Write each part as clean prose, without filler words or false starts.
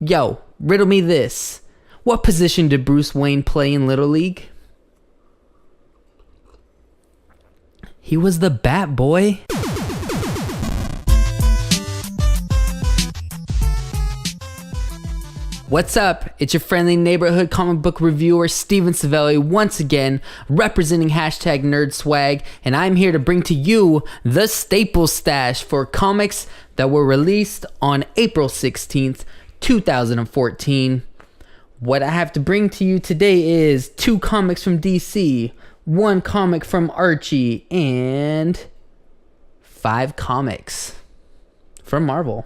Yo, riddle me this. What position did Bruce Wayne play in Little League? He was the bat boy. What's up? It's your friendly neighborhood comic book reviewer, Steven Savelli, once again representing hashtag Nerd Swag, and I'm here to bring to you the staple stash for comics that were released on April 16th, 2014. What I have to bring to you today is 2 comics from DC, 1 comic from Archie, and 5 comics from Marvel.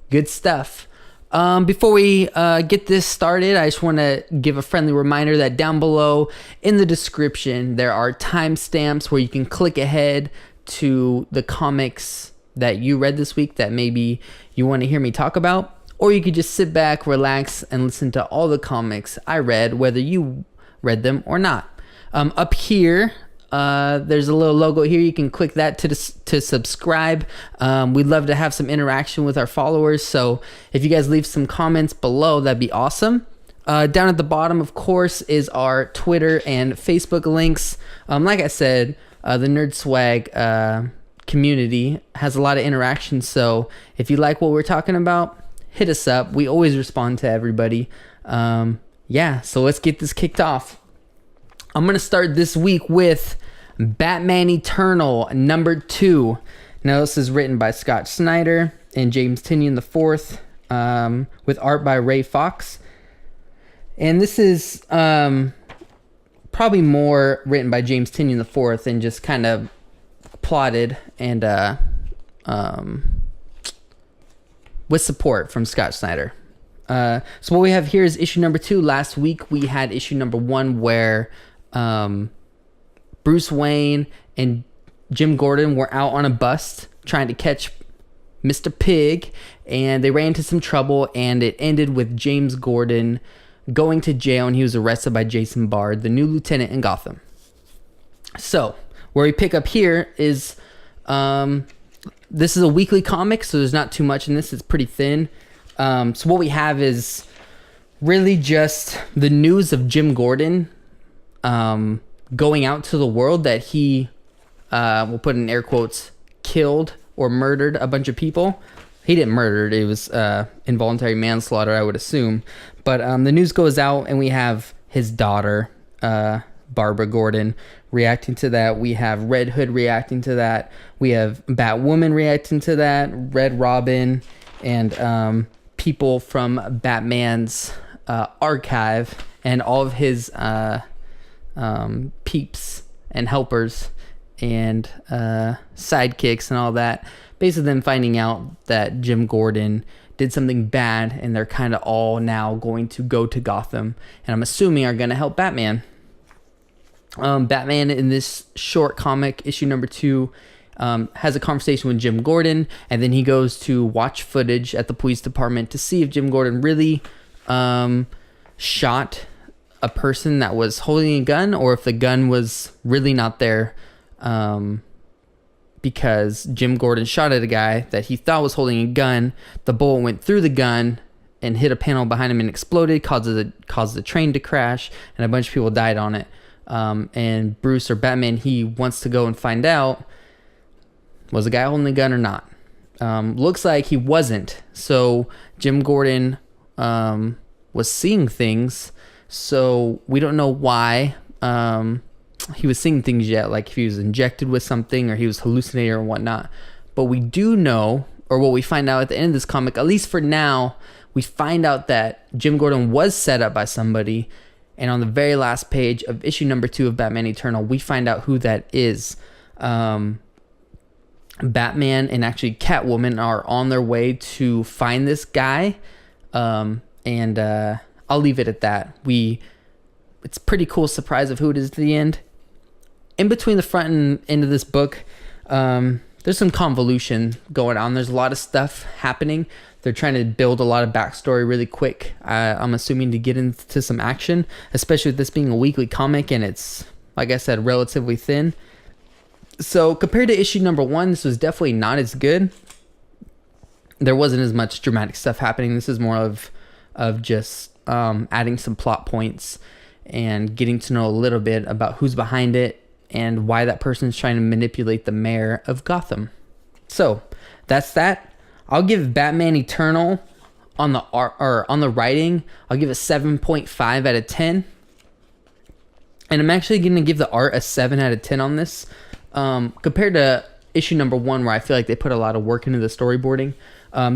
Good stuff. Before we get this started, I just want to give a friendly reminder that down below in the description, there are timestamps where you can click ahead to the comics that you read this week that maybe you want to hear me talk about. Or you could just sit back, relax, and listen to all the comics I read, whether you read them or not. Up here, there's a little logo here. You can click that to subscribe. We'd love to have some interaction with our followers. So if you guys leave some comments below, that'd be awesome. Down at the bottom, of course, is our Twitter and Facebook links. Like I said, the Nerd Swag community has a lot of interaction. So if you like what we're talking about, hit us up. We always respond to everybody. Yeah, so let's get this kicked off. I'm going to start this week with Batman Eternal number 2. Now, this is written by Scott Snyder and James Tynion IV, with art by Ray Fox. And this is probably more written by James Tynion IV and just kind of plotted and with support from Scott Snyder. So what we have here is issue number 2. Last week we had issue number 1 where Bruce Wayne and Jim Gordon were out on a bus trying to catch Mr. Pig, and they ran into some trouble, and it ended with James Gordon going to jail, and he was arrested by Jason Bard, the new lieutenant in Gotham. So where we pick up here is this is a weekly comic, so there's not too much in this. It's pretty thin. So what we have is really just the news of Jim Gordon going out to the world that he, we'll put in air quotes, killed or murdered a bunch of people. He didn't murder it. It was involuntary manslaughter, I would assume. But the news goes out, and we have his daughter, Barbara Gordon, reacting to that. We have Red Hood reacting to that. We have Batwoman reacting to that. Red Robin, and people from Batman's archive and all of his peeps and helpers and sidekicks and all that. Basically them finding out that Jim Gordon did something bad, and they're kind of all now going to go to Gotham, and I'm assuming are going to help Batman. Batman in this short comic, issue number 2, has a conversation with Jim Gordon, and then he goes to watch footage at the police department to see if Jim Gordon really shot a person that was holding a gun, or if the gun was really not there, because Jim Gordon shot at a guy that he thought was holding a gun. The bullet went through the gun and hit a panel behind him and exploded, caused the train to crash, and a bunch of people died on it. And Bruce, or Batman, he wants to go and find out, was the guy holding the gun or not? Looks like he wasn't. So Jim Gordon was seeing things. So we don't know why he was seeing things yet, like if he was injected with something or he was hallucinating or whatnot. But we do know, or what we find out at the end of this comic, at least for now, we find out that Jim Gordon was set up by somebody. And on the very last page of issue number 2 of Batman Eternal, we find out who that is. Batman and actually Catwoman are on their way to find this guy. And I'll leave it at that. It's a pretty cool surprise of who it is at the end. In between the front and end of this book, there's some convolution going on. There's a lot of stuff happening. They're trying to build a lot of backstory really quick. I'm assuming to get into some action, especially with this being a weekly comic and it's, like I said, relatively thin. So compared to issue number 1, this was definitely not as good. there wasn't as much dramatic stuff happening. This is more of just adding some plot points and getting to know a little bit about who's behind it and why that person's trying to manipulate the mayor of Gotham. So that's that. I'll give Batman Eternal on the art or on the writing. I'll give it 7.5 out of 10. And I'm actually going to give the art a 7 out of 10 on this. Compared to issue number 1, where I feel like they put a lot of work into the storyboarding.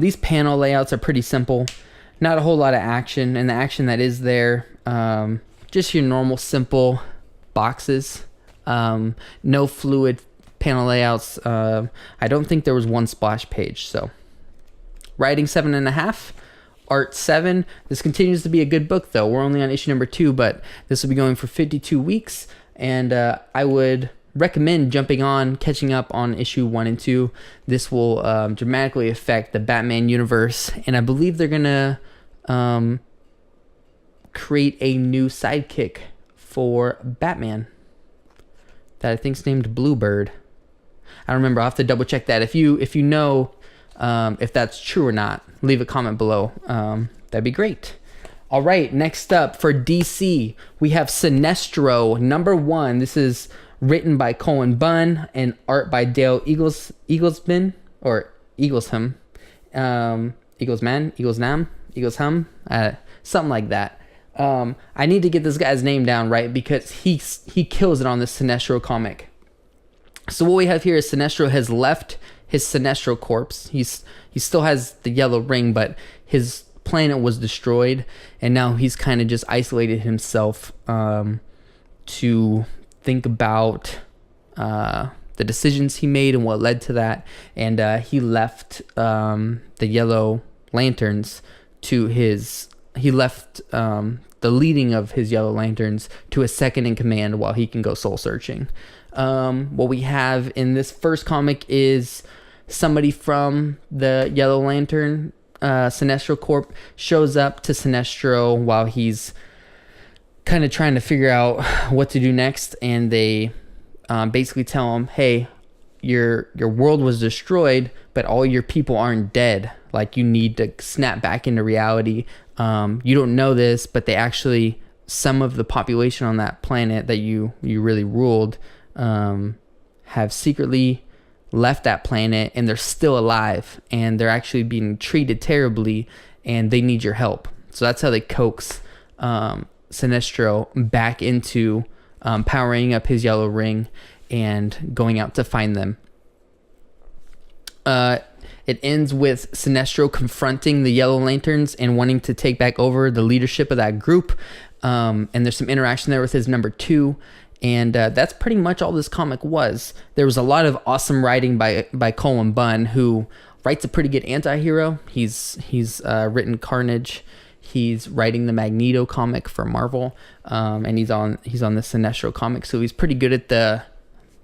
These panel layouts are pretty simple. Not a whole lot of action. And the action that is there, just your normal simple boxes. No fluid panel layouts. I don't think there was one splash page. So writing 7.5, art 7. This continues to be a good book though. We're only on issue number 2, but this will be going for 52 weeks. And I would recommend catching up on issue 1 and 2. This will dramatically affect the Batman universe. And I believe they're going to create a new sidekick for Batman that I think is named Bluebird. I don't remember. I'll have to double check that. If you know if that's true or not, leave a comment below. That'd be great. All right, next up for DC, we have Sinestro number 1. This is written by Cullen Bunn and art by Dale Eaglesham, something like that. I need to get this guy's name down right because he kills it on this Sinestro comic. So what we have here is Sinestro has left his Sinestro corpse. He still has the yellow ring, but his planet was destroyed, and now he's kind of just isolated himself to think about the decisions he made and what led to that. And he left the Yellow Lanterns to the leading of his Yellow Lanterns to a second in command while he can go soul searching. What we have in this first comic is somebody from the Yellow Lantern Sinestro Corp shows up to Sinestro while he's kind of trying to figure out what to do next, and they basically tell him, hey, your world was destroyed, but all your people aren't dead. Like, you need to snap back into reality. You don't know this, but they actually, some of the population on that planet that you really ruled have secretly left that planet, and they're still alive, and they're actually being treated terribly, and they need your help. So that's how they coax Sinestro back into powering up his yellow ring and going out to find them. It ends with Sinestro confronting the Yellow Lanterns and wanting to take back over the leadership of that group. And there's some interaction there with his number 2. And that's pretty much all this comic was. There was a lot of awesome writing by Cullen Bunn, who writes a pretty good anti-hero. He's written Carnage. He's writing the Magneto comic for Marvel, and he's on the Sinestro comic. So he's pretty good at the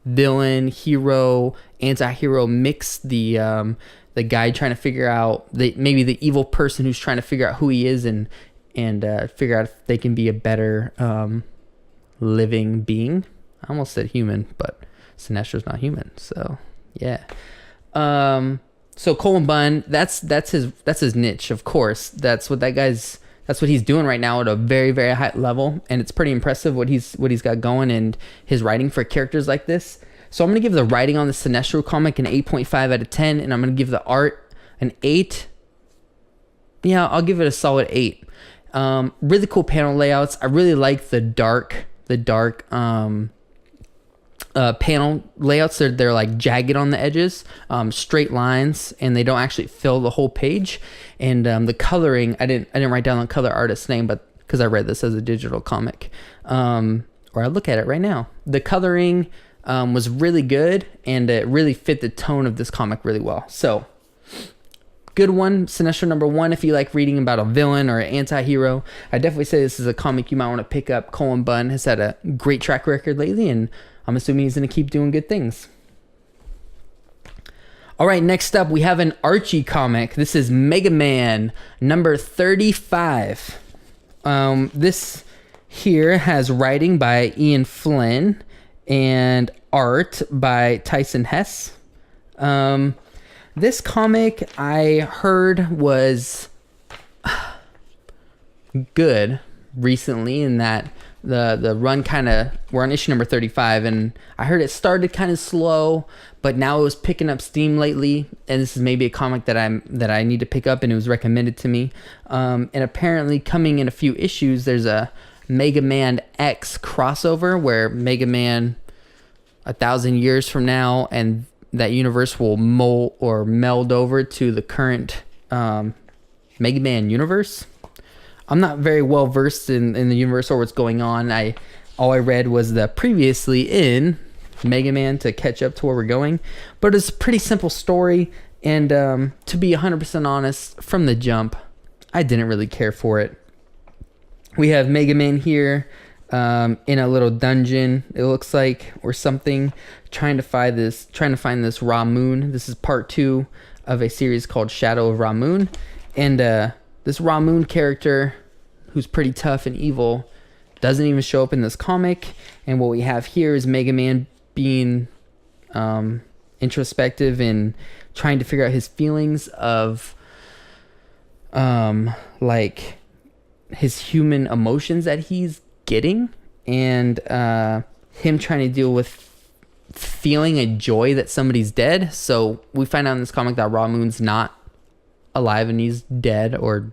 villain, hero, anti-hero mix. The guy trying to figure out maybe the evil person who's trying to figure out who he is and figure out if they can be a better living being. I almost said human, but Sinestro's not human. So yeah. So Cullen Bunn, that's his niche, of course. That's what he's doing right now at a very, very high level, and it's pretty impressive what he's got going and his writing for characters like this. So I'm gonna give the writing on the Sinestro comic an 8.5 out of 10, and I'm gonna give the art an 8. Yeah, I'll give it a solid 8. Really cool panel layouts. I really like the dark panel layouts. They're like jagged on the edges, straight lines, and they don't actually fill the whole page. And the coloring, I didn't write down the color artist's name, but because I read this as a digital comic, or I look at it right now, the coloring was really good, and it really fit the tone of this comic really well. So good one, Sinestro number 1. If you like reading about a villain or an anti-hero, I definitely say this is a comic you might want to pick up. Cullen Bunn has had a great track record lately, and I'm assuming he's going to keep doing good things. All right, next up, we have an Archie comic. This is Mega Man number 35. This here has writing by Ian Flynn and art by Tyson Hess. This comic I heard was good recently, in that the run kind of, we're on issue number 35, and I heard it started kind of slow, but now it was picking up steam lately, and this is maybe a comic that I need to pick up, and it was recommended to me. And apparently coming in a few issues, there's a Mega Man X crossover where Mega Man 1,000 years from now, and that universe will meld over to the current Mega Man universe. I'm not very well versed in the universe or what's going on. All I read was the previously in Mega Man to catch up to where we're going. But it's a pretty simple story, and to be 100% honest, from the jump, I didn't really care for it. We have Mega Man here in a little dungeon, it looks like, or something, trying to find this Ra Moon. This is part 2 of a series called Shadow of Ra Moon, and this Ra Moon character, who's pretty tough and evil, doesn't even show up in this comic. And what we have here is Mega Man being introspective and trying to figure out his feelings of like his human emotions that he's getting, and him trying to deal with feeling a joy that somebody's dead. So we find out in this comic that Ra Moon's not alive and he's dead, or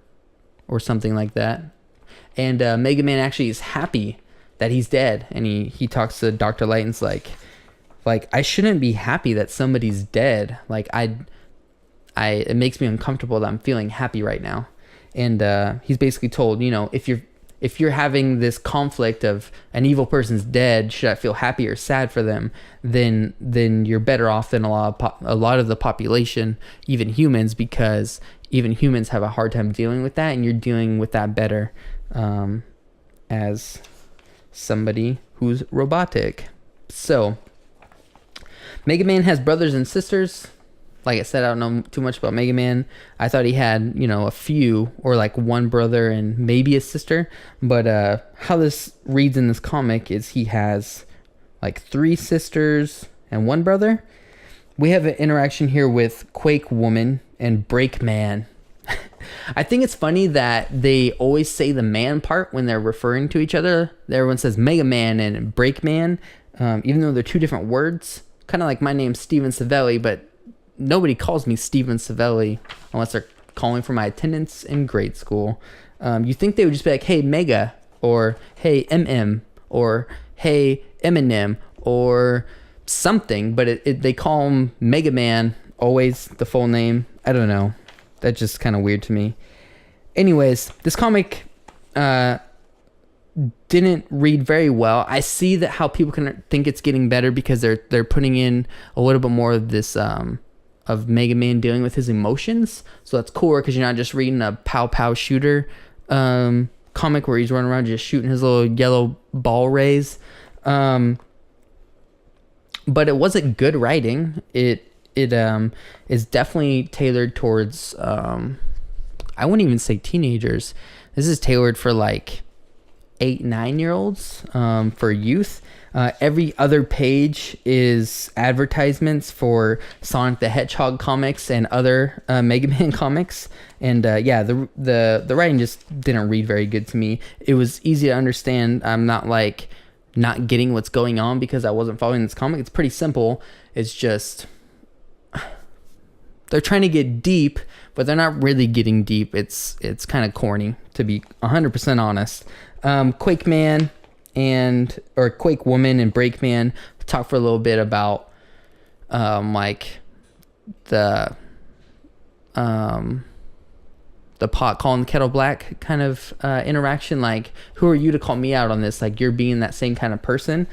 something like that. And Mega Man actually is happy that he's dead, and he talks to Dr. Light and's like I shouldn't be happy that somebody's dead. Like it makes me uncomfortable that I'm feeling happy right now. And he's basically told, if you're having this conflict of an evil person's dead, should I feel happy or sad for them? Then you're better off than a lot of the population, even humans, because even humans have a hard time dealing with that, and you're dealing with that better as somebody who's robotic. So Mega Man has brothers and sisters. Like I said, I don't know too much about Mega Man. I thought he had, a few, or like one brother and maybe a sister. But how this reads in this comic is he has like 3 sisters and 1 brother. We have an interaction here with Quake Woman and Break Man. I think it's funny that they always say the man part when they're referring to each other. Everyone says Mega Man and Break Man, even though they're 2 different words. Kind of like my name's Steven Savelli, but nobody calls me Steven Savelli unless they're calling for my attendance in grade school. You think they would just be like, hey, Mega, or hey, MM, or hey, Eminem, or something, but they call him Mega Man, always the full name. I don't know. That's just kind of weird to me. Anyways, this comic didn't read very well. I see that how people can think it's getting better because they're putting in a little bit more of this of Mega Man dealing with his emotions. So that's cooler because you're not just reading a pow shooter comic where he's running around just shooting his little yellow ball rays. But it wasn't good writing. It is definitely tailored towards I wouldn't even say teenagers. This is tailored for like 8-9-year-olds, for youth. Every other page is advertisements for Sonic the Hedgehog comics and other Mega Man comics. And the writing just didn't read very good to me. It was easy to understand. I'm not like not getting what's going on because I wasn't following this comic. It's pretty simple. It's just they're trying to get deep, but they're not really getting deep. It's kind of corny, to be 100% honest. Quake Man or Quake Woman and Break Man talk for a little bit about like the pot calling the kettle black kind of interaction. Like, who are you to call me out on this? Like, you're being that same kind of person.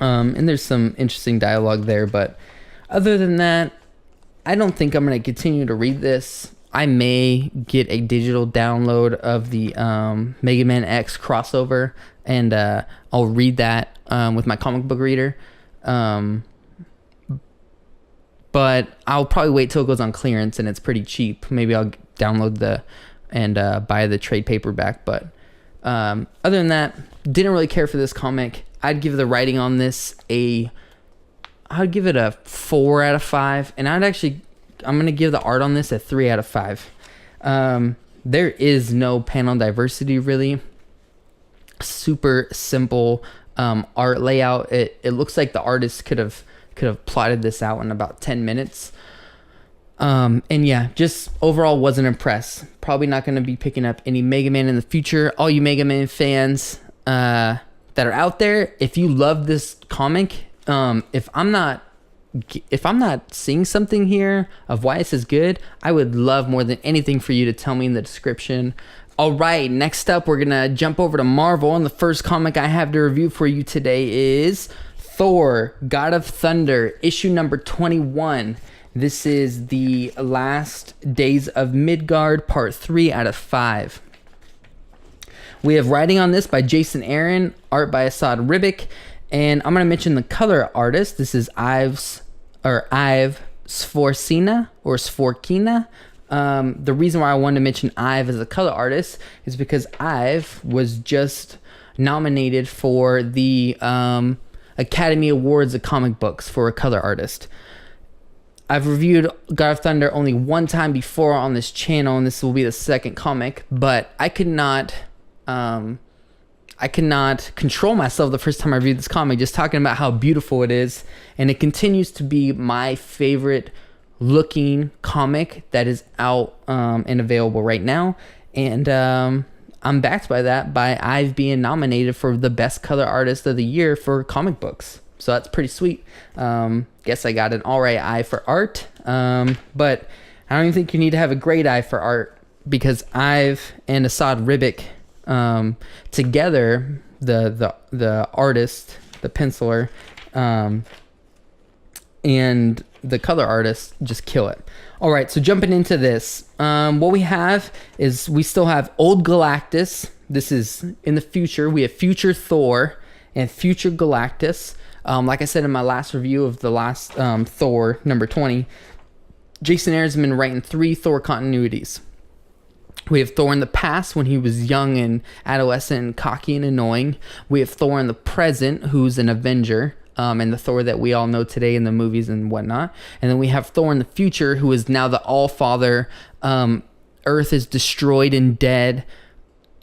And there's some interesting dialogue there, but other than that, I don't think I'm going to continue to read this. I may get a digital download of the Mega Man X crossover, and I'll read that with my comic book reader. But I'll probably wait till it goes on clearance and it's pretty cheap. Maybe I'll download and buy the trade paperback. But other than that, didn't really care for this comic. I'd give the writing on this I'd give it a 4 out of 5, and I'd actually gonna give the art on this a 3 out of 5. There is no panel diversity really. Super simple art layout. It looks like the artist could have plotted this out in about 10 minutes. And yeah, just overall wasn't impressed. Probably not going to be picking up any Mega Man in the future. All you Mega Man fans that are out there, if you love this comic, if I'm not seeing something here of why this is good, I would love more than anything for you to tell me in the description. All right, next up, we're gonna jump over to Marvel, and the first comic I have to review for you today is Thor, God of Thunder, issue number 21. This is the Last Days of Midgard, part 3 out of 5. We have writing on this by Jason Aaron, art by Asad Ribic, and I'm going to mention the color artist. This is Ive Sforcina or Sforkina. The reason why I wanted to mention Ive as a color artist is because Ive was just nominated for the Academy Awards of comic books for a color artist. I've reviewed God of Thunder only one time before on this channel, and this will be the second comic, but I could not control myself the first time I reviewed this comic, just talking about how beautiful it is, and it continues to be my favorite looking comic that is out and available right now, and I'm backed by that, by Ive being nominated for the best color artist of the year for comic books. So that's pretty sweet. Guess I got an alright eye for art, but I don't even think you need to have a great eye for art, because Ive and Asad Ribic together, the artist, the penciler, and the color artist just kill it. All right, so jumping into this, what we have is we still have old Galactus. This is in the future. We have future Thor and future Galactus. Like I said in my last review of the last Thor number 20, Jason Aaron's been writing 3 Thor continuities. We have Thor in the past, when he was young and adolescent and cocky and annoying. We have Thor in the present, who's an Avenger, and the Thor that we all know today in the movies and whatnot. And then we have Thor in the future, who is now the All-Father. Earth is destroyed and dead.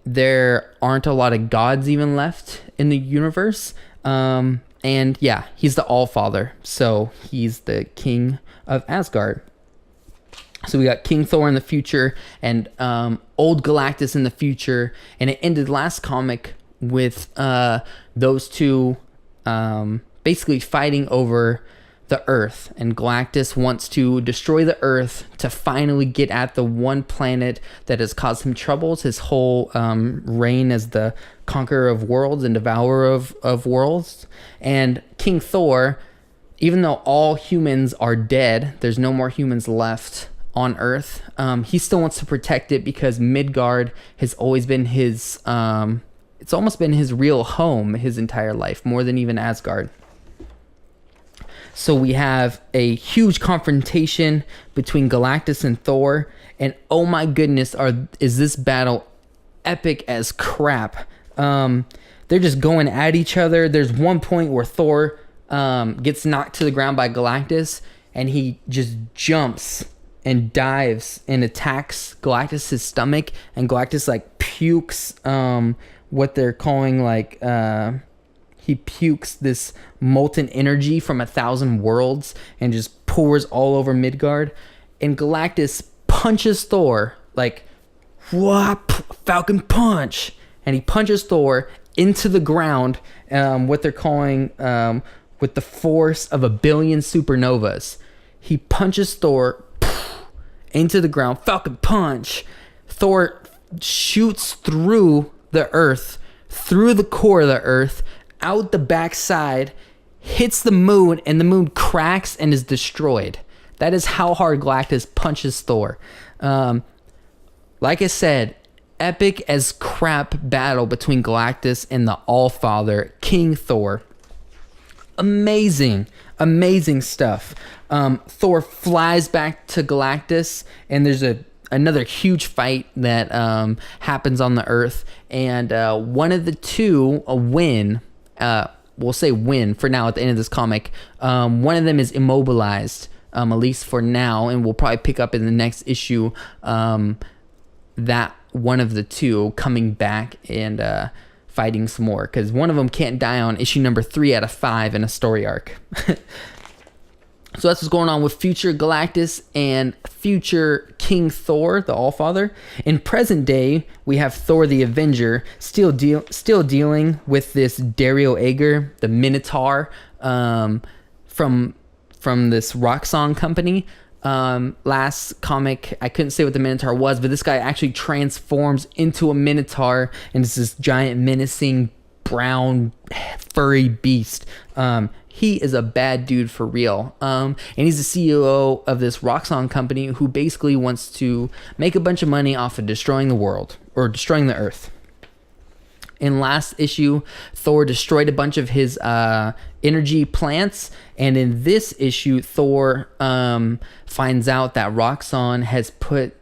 There aren't a lot of gods even left in the universe. And yeah, he's the All-Father, so he's the king of Asgard. So we got King Thor in the future and old Galactus in the future, and it ended last comic with those two basically fighting over the Earth, and Galactus wants to destroy the Earth to finally get at the one planet that has caused him troubles his whole reign as the conqueror of worlds and devourer of worlds. And King Thor, even though all humans are dead, there's no more humans left on Earth, he still wants to protect it, because Midgard has always been his it's almost been his real home his entire life, more than even Asgard. So we have a huge confrontation between Galactus and Thor, and oh my goodness, is this battle epic as crap. They're just going at each other. There's one point where Thor gets knocked to the ground by Galactus, and he just jumps and dives and attacks Galactus' stomach, and Galactus like pukes what they're calling like he pukes this molten energy from 1,000 worlds and just pours all over Midgard. And Galactus punches Thor, like, whop, Falcon punch. And he punches Thor into the ground, what they're calling, with the force of 1 billion supernovas. He punches Thor into the ground, Falcon punch. Thor shoots through the Earth, through the core of the Earth, out the backside, hits the moon, and the moon cracks and is destroyed. That is how hard Galactus punches Thor. Like I said, epic as crap battle between Galactus and the All-Father, King Thor. Amazing stuff. Thor flies back to Galactus, and there's another huge fight that happens on the Earth, and one of the two we'll say win for now at the end of this comic. One of them is immobilized at least for now, and we'll probably pick up in the next issue that one of the two coming back and fighting some more, because one of them can't die on issue number 3 out of 5 in a story arc. So that's what's going on with future Galactus and future King Thor, the Allfather. In present day, we have Thor the Avenger still dealing with this Dario Ager, the Minotaur, from this rock song company. Last comic, I couldn't say what the Minotaur was, but this guy actually transforms into a Minotaur, and it's this giant menacing brown furry beast. He is a bad dude for real. And he's the CEO of this rock song company who basically wants to make a bunch of money off of destroying the world, or destroying the earth. In last issue, Thor destroyed a bunch of his energy plants, and in this issue, Thor finds out that Roxxon has put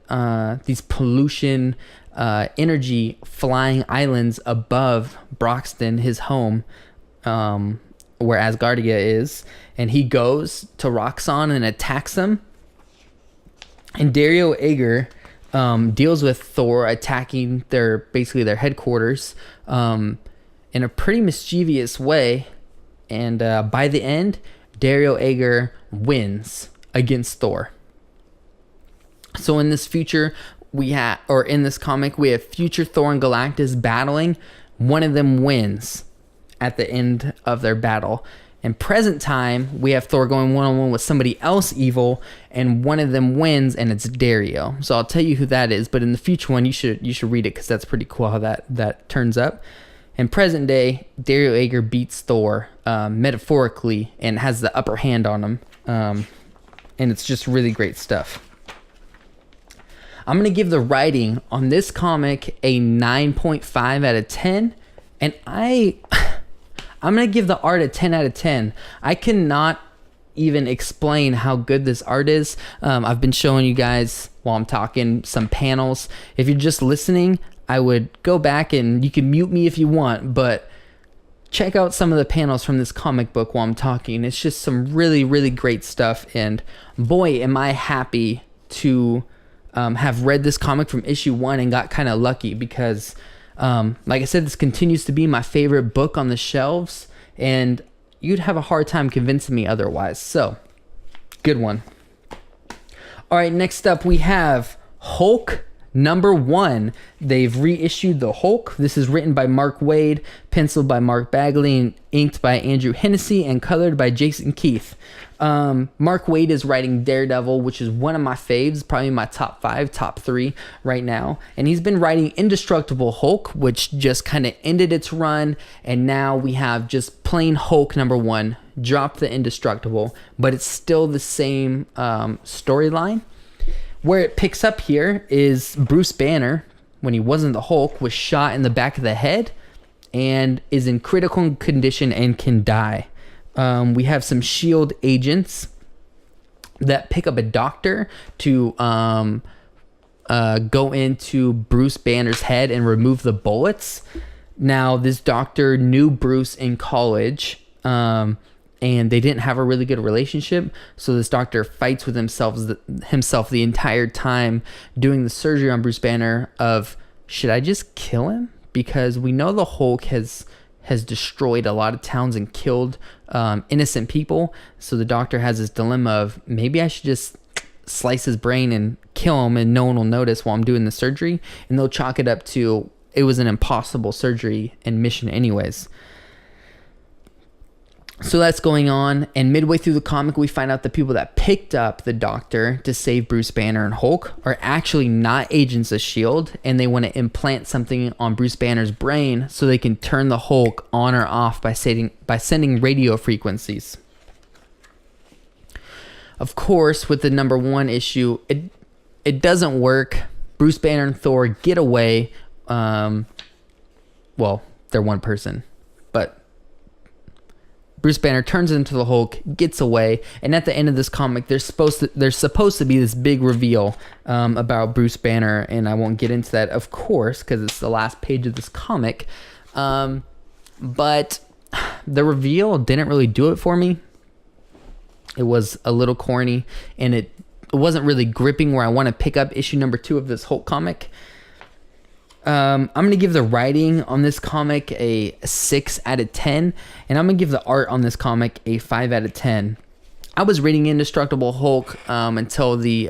these pollution energy flying islands above Broxton, his home, where Asgardia is, and he goes to Roxxon and attacks them. And Dario Ager deals with Thor attacking their headquarters in a pretty mischievous way, and by the end, Dario Ager wins against Thor. So in this future, in this comic, we have future Thor and Galactus battling. One of them wins at the end of their battle. In present time, we have Thor going one-on-one with somebody else evil, and one of them wins, and it's Dario. So I'll tell you who that is, but in the future one, you should read it, because that's pretty cool how that turns up. In present day, Dario Ager beats Thor metaphorically and has the upper hand on him, and it's just really great stuff. I'm going to give the writing on this comic a 9.5 out of 10, and I'm going to give the art a 10 out of 10. I cannot even explain how good this art is. I've been showing you guys while I'm talking some panels. If you're just listening, I would go back, and you can mute me if you want, but check out some of the panels from this comic book while I'm talking. It's just some really, really great stuff, and boy, am I happy to have read this comic from issue 1 and got kind of lucky, because like I said, this continues to be my favorite book on the shelves, and you'd have a hard time convincing me otherwise. So, good one. All right, next up we have Hulk #1. They've reissued the Hulk. This is written by Mark Waid, penciled by Mark Bagley, and inked by Andrew Hennessy, and colored by Jason Keith. Mark Waid is writing Daredevil, which is one of my faves, probably my top 5, top 3 right now. And he's been writing Indestructible Hulk, which just kind of ended its run. And now we have just plain Hulk #1, drop the Indestructible, but it's still the same storyline. Where it picks up here is Bruce Banner, when he wasn't the Hulk, was shot in the back of the head and is in critical condition and can die. We have some SHIELD agents that pick up a doctor to go into Bruce Banner's head and remove the bullets. Now, this doctor knew Bruce in college, and they didn't have a really good relationship, so this doctor fights with himself the entire time doing the surgery on Bruce Banner of, should I just kill him? Because we know the Hulk has destroyed a lot of towns and killed innocent people, so the doctor has this dilemma of, maybe I should just slice his brain and kill him and no one will notice while I'm doing the surgery, and they'll chalk it up to, it was an impossible surgery and mission anyways. So that's going on, and midway through the comic, we find out the people that picked up the doctor to save Bruce Banner and Hulk are actually not agents of S.H.I.E.L.D., and they want to implant something on Bruce Banner's brain so they can turn the Hulk on or off by sending radio frequencies. Of course, with the #1 issue, it doesn't work. Bruce Banner and Thor get away. Well, they're one person, but Bruce Banner turns into the Hulk, gets away, and at the end of this comic, there's supposed to be this big reveal about Bruce Banner, and I won't get into that, of course, because it's the last page of this comic. But the reveal didn't really do it for me. It was a little corny, and it wasn't really gripping where I want to pick up issue number 2 of this Hulk comic. I'm going to give the writing on this comic a 6 out of 10, and I'm going to give the art on this comic a 5 out of 10. I was reading Indestructible Hulk until the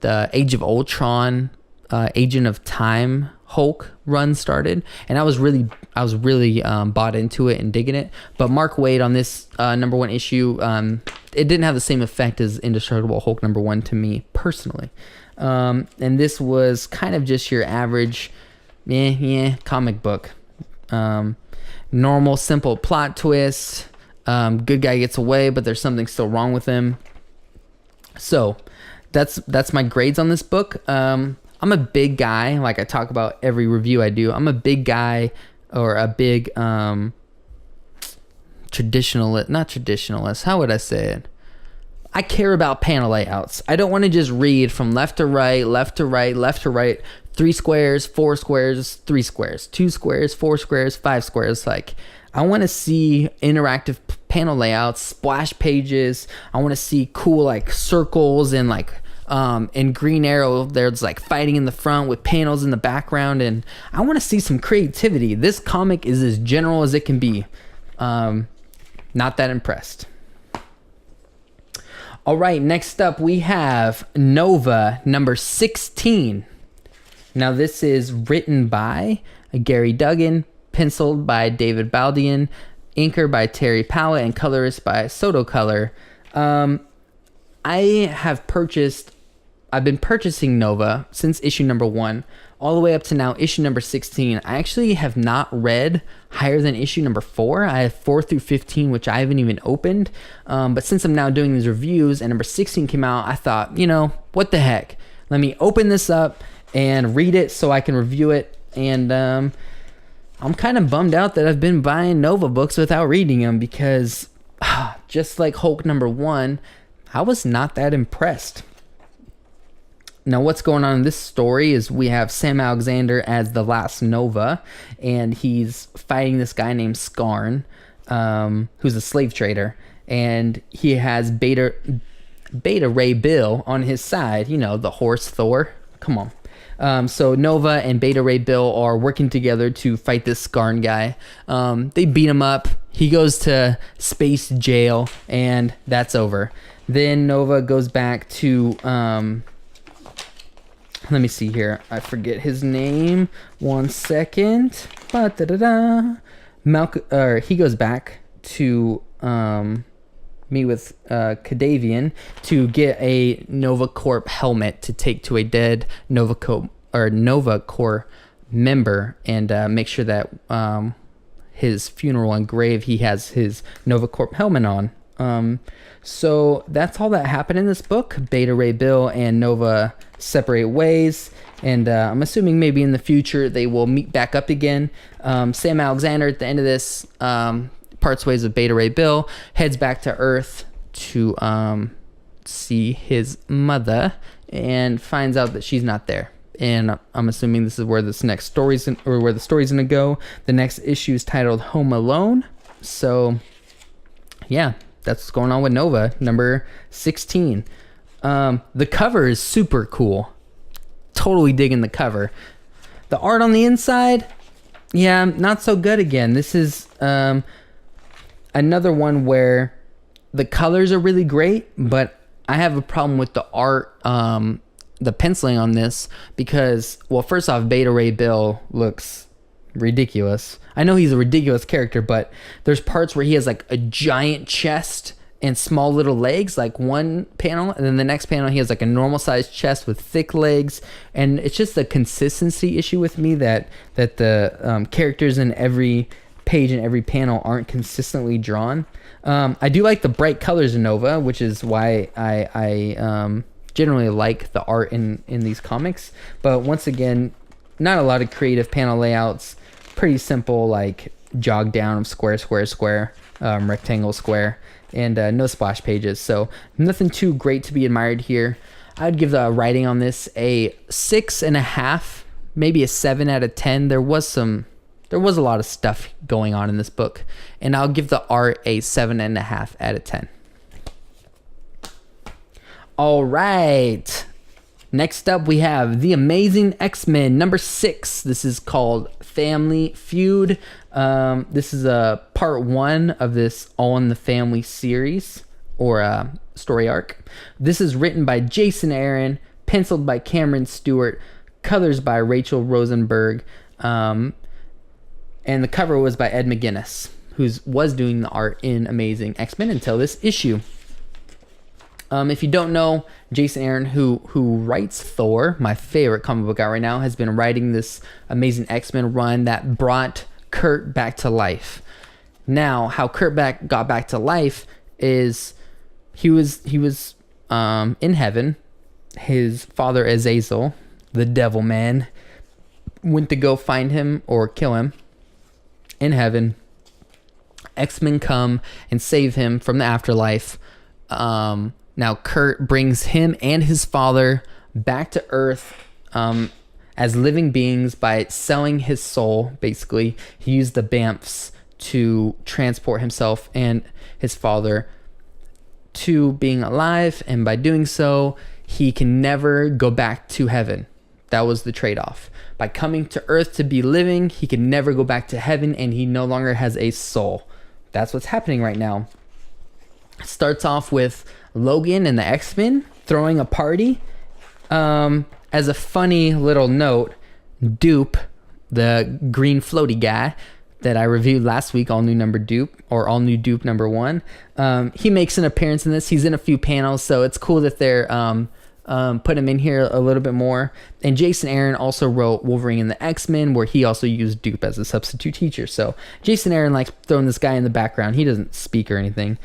Age of Ultron, Agent of Time Hulk run started, and I was really bought into it and digging it. But Mark Waid on this number 1 issue, it didn't have the same effect as Indestructible Hulk number 1 to me personally. And this was kind of just your average comic book. Normal, simple plot twist. Good guy gets away, but there's something still wrong with him. So that's my grades on this book. I'm a big guy, like I talk about every review I do. I'm a big guy, or a big not traditionalist. How would I say it? I care about panel layouts. I don't want to just read from left to right, left to right, left to right, 3 squares, 4 squares, 3 squares, 2 squares, 4 squares, 5 squares. Like, I want to see interactive panel layouts, splash pages. I want to see cool like circles and like in Green Arrow, there's like fighting in the front with panels in the background, and I want to see some creativity. This comic is as general as it can be. Not that impressed. All right, next up we have Nova number 16. Now this is written by Gary Duggan, penciled by David Baldian, inker by Terry Pallett, and colorist by Soto Color. I've been purchasing Nova since issue number 1 all the way up to now issue number 16. I actually have not read higher than issue number 4. I have 4 through 15, which I haven't even opened. But since I'm now doing these reviews and number 16 came out, I thought, what the heck? Let me open this up and read it so I can review it. And I'm kind of bummed out that I've been buying Nova books without reading them, because just like Hulk number 1, I was not that impressed. Now, what's going on in this story is we have Sam Alexander as the last Nova, and he's fighting this guy named Skarn, who's a slave trader, and he has Beta Ray Bill on his side, the horse Thor. Come on. So Nova and Beta Ray Bill are working together to fight this Skarn guy. They beat him up. He goes to space jail, and that's over. Then Nova goes back to... let me see here. I forget his name. 1 second. He goes back to meet with Cadavian to get a Nova Corp helmet to take to a dead Nova Corps member, and make sure that his funeral and grave, he has his Nova Corp helmet on. So that's all that happened in this book. Beta Ray Bill and Nova separate ways, and I'm assuming maybe in the future they will meet back up again. Sam Alexander at the end of this parts ways with Beta Ray Bill, heads back to Earth to see his mother, and finds out that she's not there. And I'm assuming this is where this next story's where the story's gonna go. The next issue is titled Home Alone. So yeah, that's what's going on with Nova number 16. The cover is super cool. Totally digging the cover. The art on the inside, yeah, not so good again. This is another one where the colors are really great, but I have a problem with the art, the penciling on this, because, well, first off, Beta Ray Bill looks ridiculous. I know he's a ridiculous character, but there's parts where he has like a giant chest and small little legs, like one panel, and then the next panel he has like a normal sized chest with thick legs, and it's just a consistency issue with me that the characters in every page and every panel aren't consistently drawn. I do like the bright colors in Nova, which is why I generally like the art in these comics, but once again, not a lot of creative panel layouts. Pretty simple, like jog down of square, rectangle, square, and no splash pages. So nothing too great to be admired here. I'd give the writing on this a 6.5, maybe a 7 out of 10. There was a lot of stuff going on in this book, and I'll give the art a 7.5 out of 10. All right. Next up, we have The Amazing X-Men number 6. This is called Family Feud. This is a part 1 of this All in the Family series, or story arc. This is written by Jason Aaron, penciled by Cameron Stewart, colors by Rachel Rosenberg, and the cover was by Ed McGuinness, who was doing the art in Amazing X-Men until this issue. If you don't know, Jason Aaron, who writes Thor, my favorite comic book out right now, has been writing this Amazing X-Men run that brought Kurt back to life. Now, how Kurt got back to life is he was in heaven. His father Azazel, the devil man, went to go find him or kill him in heaven. X-Men come and save him from the afterlife. Now Kurt brings him and his father back to Earth as living beings by selling his soul. Basically, he used the Bamfs to transport himself and his father to being alive, and by doing so, he can never go back to heaven. That was the trade-off. By coming to Earth to be living, he can never go back to heaven, and he no longer has a soul. That's what's happening right now. It starts off with Logan and the X-Men throwing a party. As a funny little note, Dupe, the green floaty guy that I reviewed last week, all new Dupe number 1, he makes an appearance in this. He's in a few panels, so it's cool that they're put him in here a little bit more. And Jason Aaron also wrote Wolverine and the X-Men, where he also used Dupe as a substitute teacher. So Jason Aaron likes throwing this guy in the background. He doesn't speak or anything.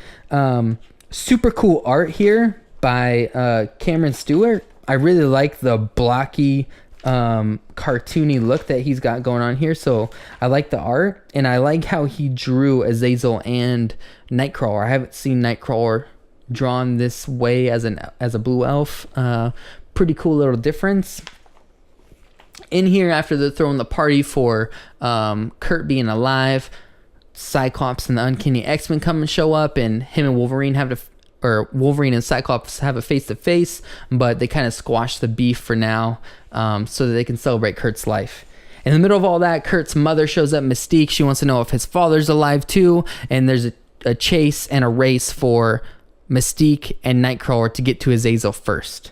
Super cool art here by Cameron Stewart. I really like the blocky, cartoony look that he's got going on here. So I like the art, and I like how he drew Azazel and Nightcrawler. I haven't seen Nightcrawler drawn this way as a blue elf. Pretty cool little difference. In here, after they're throwing the party for Kurt being alive, Cyclops and the Uncanny X-Men come and show up, and him and Wolverine Wolverine and Cyclops have a face-to-face, but they kind of squash the beef for now, so that they can celebrate Kurt's life. In the middle of all that, Kurt's mother shows up, Mystique. She wants to know if his father's alive too, and there's a chase and a race for Mystique and Nightcrawler to get to Azazel first.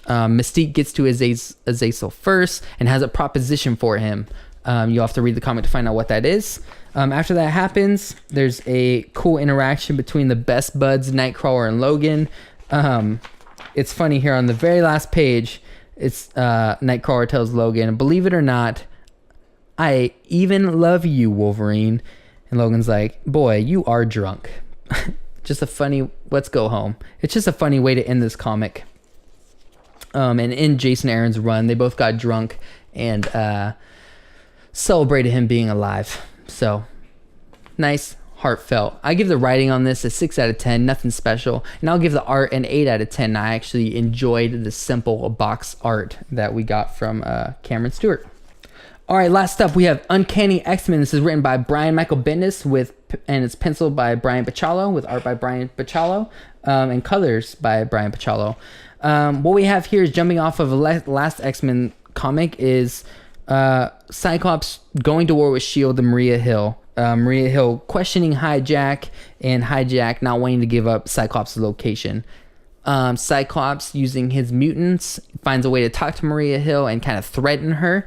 Mystique gets to Azazel first and has a proposition for him. You'll have to read the comic to find out what that is. After that happens, there's a cool interaction between the best buds, Nightcrawler and Logan. It's funny here on the very last page, it's Nightcrawler tells Logan, "Believe it or not, I even love you, Wolverine." And Logan's like, "Boy, you are drunk." Just a funny, let's go home. It's just a funny way to end this comic. And in Jason Aaron's run, they both got drunk and celebrated him being alive. So nice, heartfelt. I give the writing on this a 6 out of 10, nothing special. And I'll give the art an 8 out of 10. I actually enjoyed the simple box art that we got from Cameron Stewart. All right, last up, we have Uncanny X-Men. This is written by Brian Michael Bendis and it's penciled by Brian Pacciallo, with art by Brian Pacciallo, and colors by Brian Pacciallo. What we have here is, jumping off of the last X-Men comic, is Cyclops going to war with S.H.I.E.L.D. and Maria Hill. Maria Hill questioning Hijack, and Hijack not wanting to give up Cyclops' location. Cyclops, using his mutants, finds a way to talk to Maria Hill and kind of threaten her.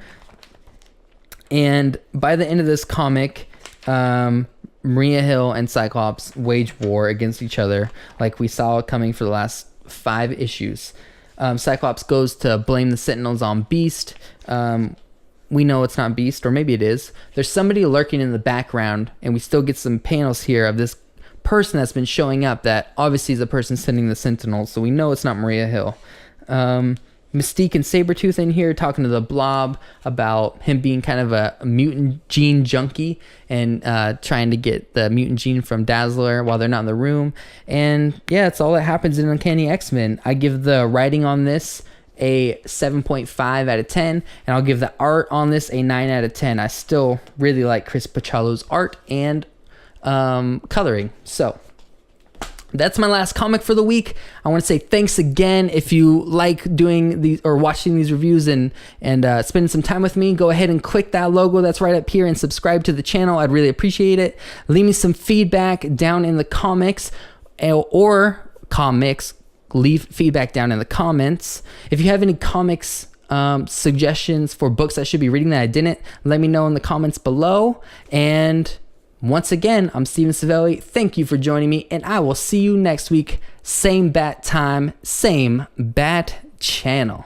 And by the end of this comic, Maria Hill and Cyclops wage war against each other, like we saw coming for the last 5 issues. Cyclops goes to blame the Sentinels on Beast. We know it's not Beast, or maybe it is. There's somebody lurking in the background, and we still get some panels here of this person that's been showing up that obviously is the person sending the Sentinels, so we know it's not Maria Hill. Mystique and Sabretooth in here talking to the Blob about him being kind of a mutant gene junkie and trying to get the mutant gene from Dazzler while they're not in the room. And yeah, it's all that happens in Uncanny X-Men. I give the writing on this a 7.5 out of 10, and I'll give the art on this a 9 out of 10. I still really like Chris Pacciallo's art and coloring. So That's my last comic for the week. I want to say thanks again. If you like doing these or watching these reviews and spending some time with me, go ahead and click that logo that's right up here and subscribe to the channel. I'd really appreciate it. Leave me some feedback down in the comics or comics. Leave feedback down in the comments. If you have any comics suggestions for books I should be reading that I didn't, let me know in the comments below. And once again, I'm Steven Savelli. Thank you for joining me, and I will see you next week. Same bat time, same bat channel.